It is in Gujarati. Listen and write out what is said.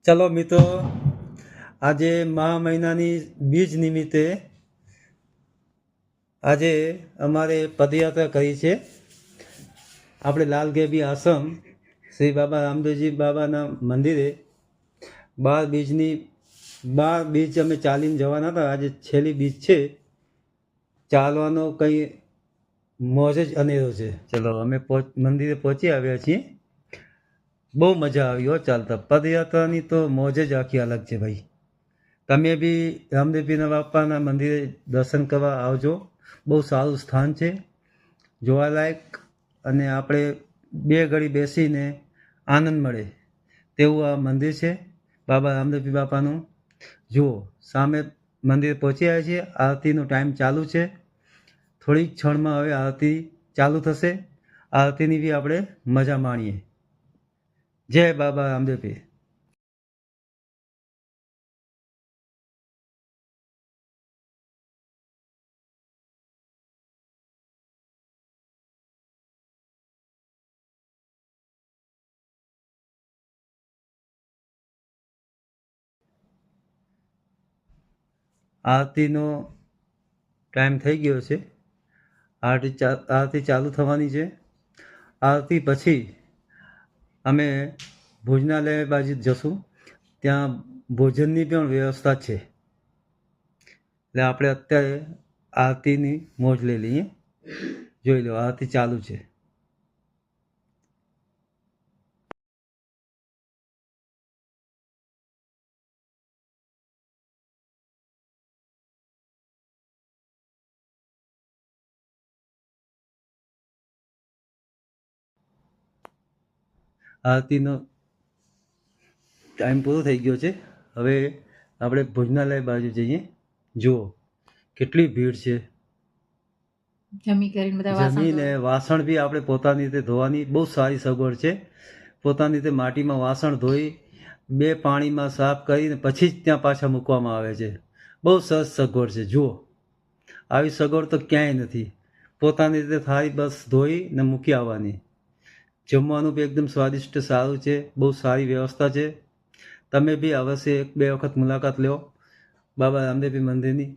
ચલો મિત્રો, આજે મહા મહિનાની બીજ નિમિત્તે આજે અમારે પદયાત્રા કરી છે. આપણે લાલગેબી આશ્રમ શ્રી બાબા રામદેવજી બાબાના મંદિરે 12 બીજ અમે ચાલીને જવાના હતા. આજે છેલ્લી બીજ છે. ચાલવાનો કંઈ મોજ જ અનેરો છે. ચલો અમે મંદિરે પહોંચી આવ્યા છીએ. બહુ મજા આવી હો ચાલતા. પદયાત્રાની તો મોજ જ આખી અલગ છે ભાઈ. તમે બી રામદેવજીના બાપાના મંદિરે દર્શન કરવા આવજો. બહુ સારું સ્થાન છે, જોવાલાયક, અને આપણે 2 ઘડી બેસીને આનંદ મળે તેવું આ મંદિર છે બાબા રામદેવજી બાપાનું. જુઓ, સામે મંદિરે પહોંચી આવ્યા છીએ. આરતીનો ટાઈમ ચાલુ છે. થોડીક ક્ષણમાં હવે આરતી ચાલુ થશે. આરતીની બી આપણે મજા માણીએ. જય બાબા રામદેવજી. આરતીનો ટાઈમ થઈ ગયો છે. આરતી ચાલુ થવાની છે. આરતી પછી અમે ભોજનાલય બાજુ જશું. ત્યાં ભોજનની પણ વ્યવસ્થા છે. એટલે આપણે અત્યારે આરતીની મોજ લઈ લઈએ. જોઈ લો, આરતી ચાલુ છે. આરતીનો ટાઈમ પૂરો થઈ ગયો છે. હવે આપણે ભોજનાલય બાજુ જઈએ. જુઓ કેટલી ભીડ છે. જમીને વાસણ બી આપણે પોતાની રીતે ધોવાની બહુ સારી સગવડ છે. પોતાની રીતે માટીમાં વાસણ ધોઈ 2 પાણીમાં સાફ કરીને પછી જ ત્યાં પાછા મૂકવામાં આવે છે. બહુ સરસ સગવડ છે. જુઓ, આવી સગવડ તો ક્યાંય નથી. પોતાની રીતે થાળી બસ ધોઈ ને મૂકી આવવાની. જમવાનું બી એકદમ સ્વાદિષ્ટ સારું છે. બહુ સારી વ્યવસ્થા છે. તમે બી અવશ્ય 1-2 વખત મુલાકાત લો બાબા રામદેવજી મંદિરની.